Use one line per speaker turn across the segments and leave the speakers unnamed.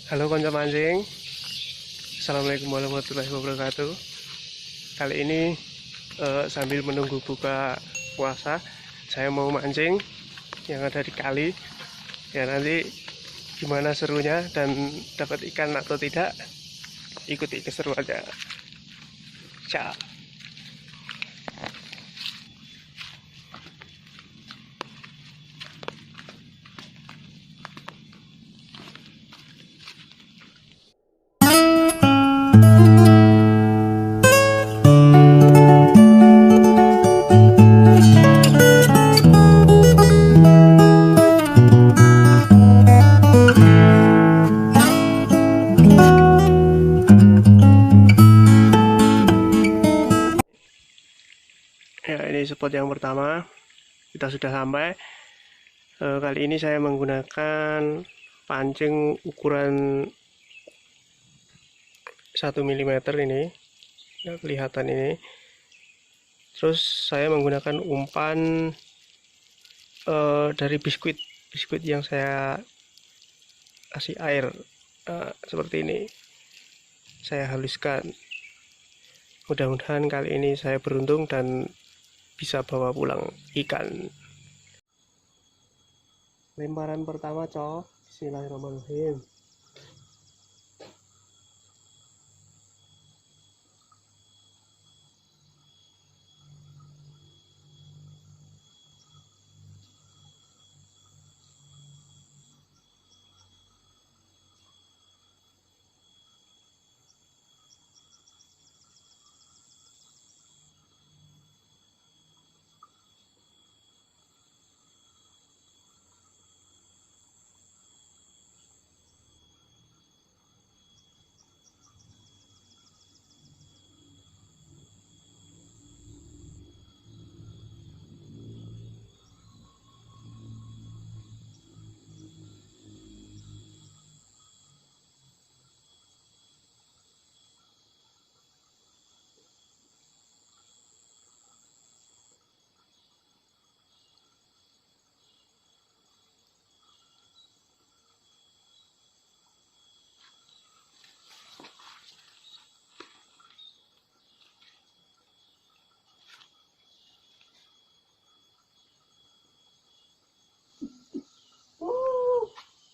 Halo konco mancing, Assalamualaikum warahmatullahi wabarakatuh. Kali ini sambil menunggu buka puasa, saya mau mancing yang ada di kali. Ya nanti gimana serunya dan dapat ikan atau tidak, ikuti keseruannya. Ciao. Ya, ini spot yang pertama. Kita sudah sampai. Kali ini saya menggunakan pancing ukuran 1 mm ini. Ya, kelihatan ini. Terus saya menggunakan umpan dari biskuit yang saya kasih air seperti ini. Saya haluskan. Mudah-mudahan kali ini saya beruntung dan bisa bawa pulang ikan. Lemparan pertama, cok. Bismillahirrahmanirrahim.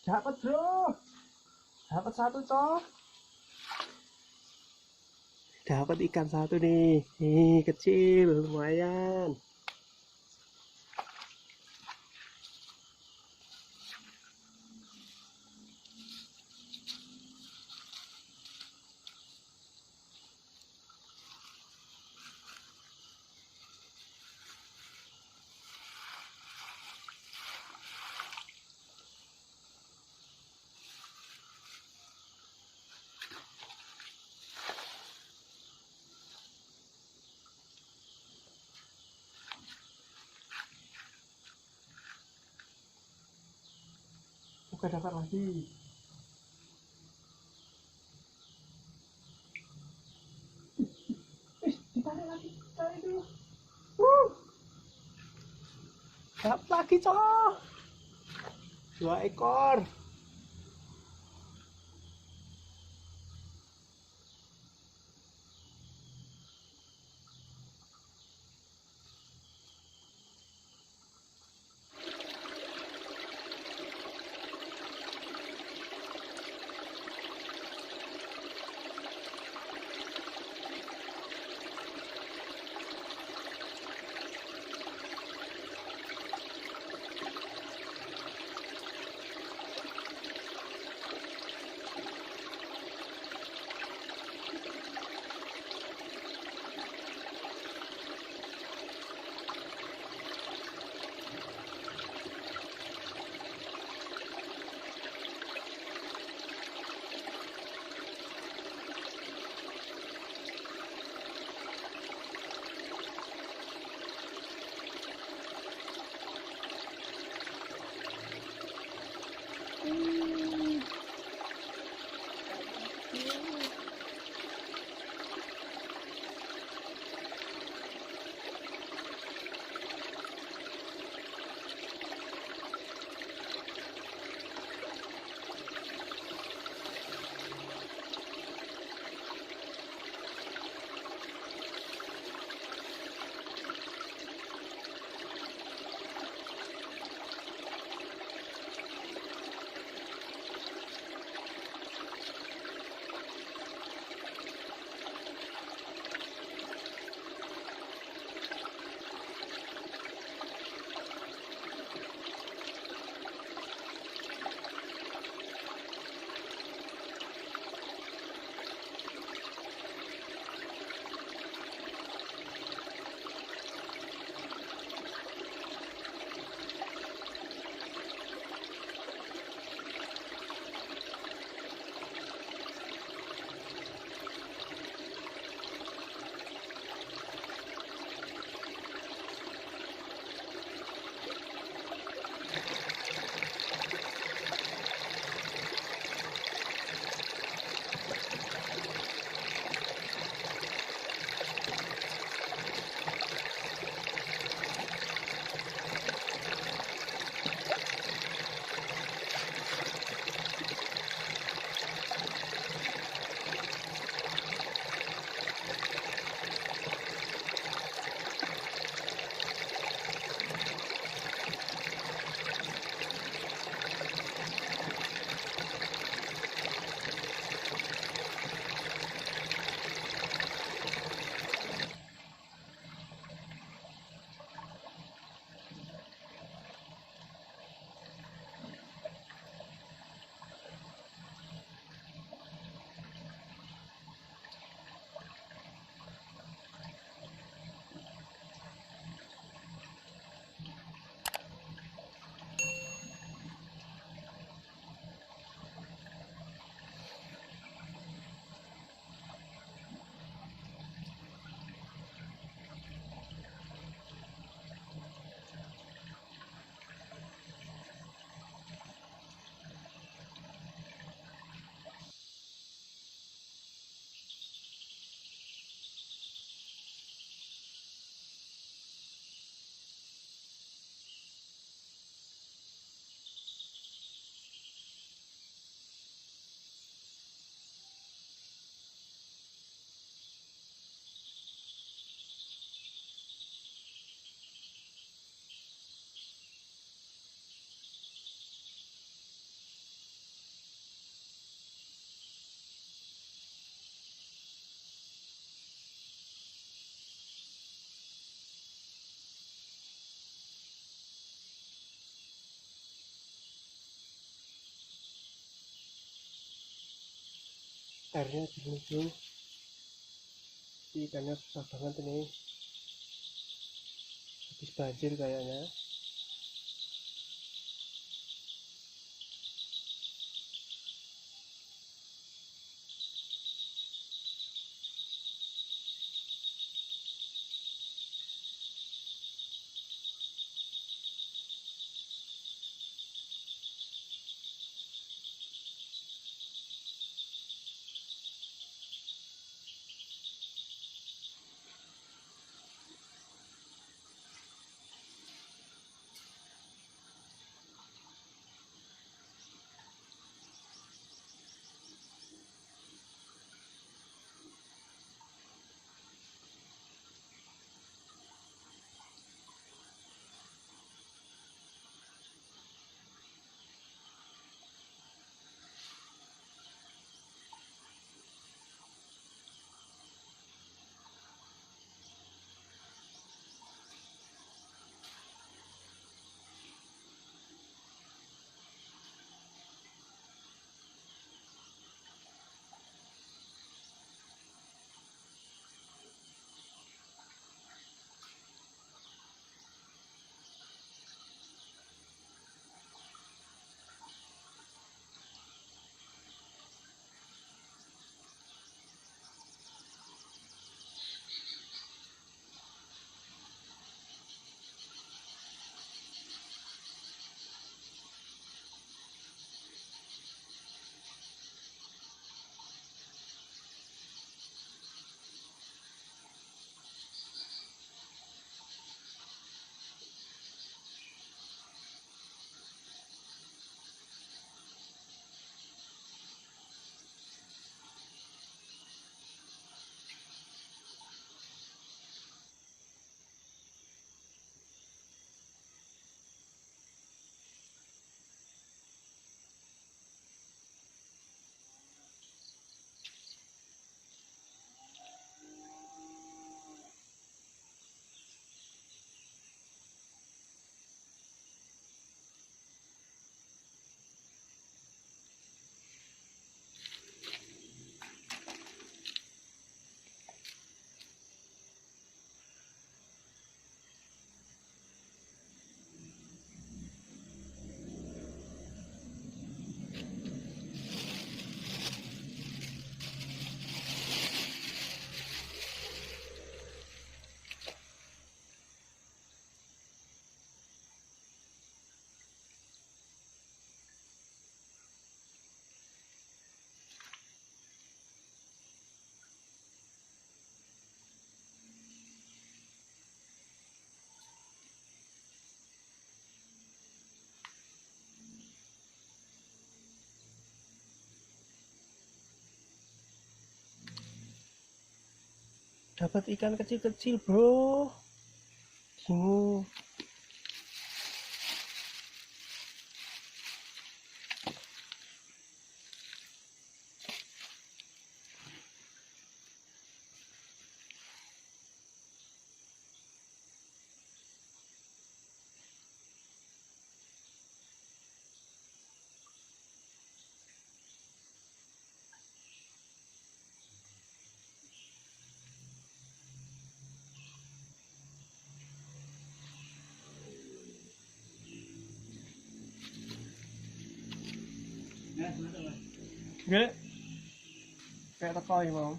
Dapat bro, dapat satu cok, dapat ikan satu nih, kecil lumayan. Oke, dapat lagi. Ditarik lagi, tarik dulu. Dapat lagi cok, 2 ekor. airnya jenuh, ikannya susah banget ini, habis banjir kayaknya. Dapat ikan kecil-kecil bro, bingung. Gak, kayak teko ya mau.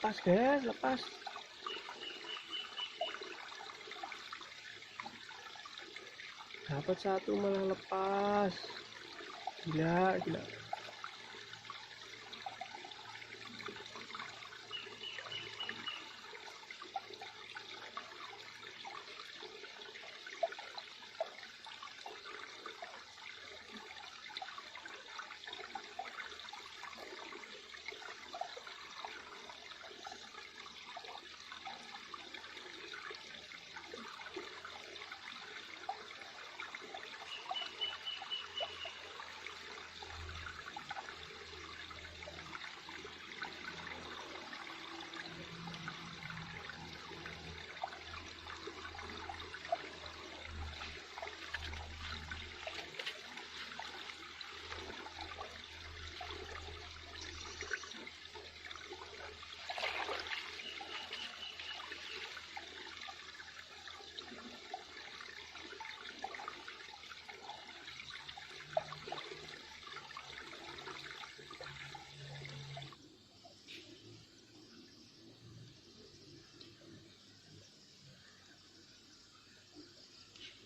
Lepas guys, lepas. Dapat satu malah lepas. Gila, gila.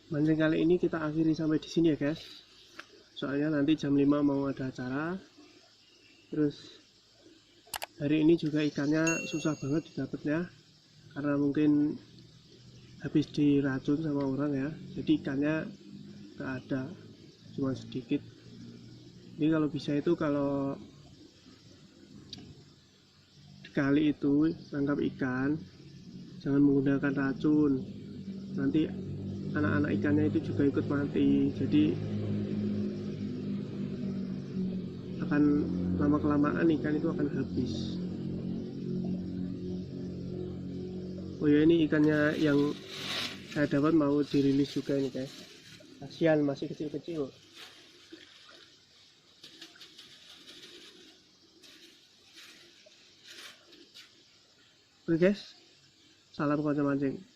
Mancing kali ini kita akhiri sampai di sini ya guys. Soalnya nanti jam 5 mau ada acara. Terus hari ini juga ikannya susah banget didapatnya karena mungkin habis diracun sama orang ya. Jadi ikannya gak ada, cuma sedikit. Ini kalau bisa itu kalau di kali itu tangkap ikan jangan menggunakan racun. Nanti anak-anak ikannya itu juga ikut mati, jadi akan lama-kelamaan ikan itu akan habis. Oh ya, ini ikannya yang saya dapat mau dirilis juga ini guys. Kasihan masih kecil-kecil. Oke guys, salam konco mancing.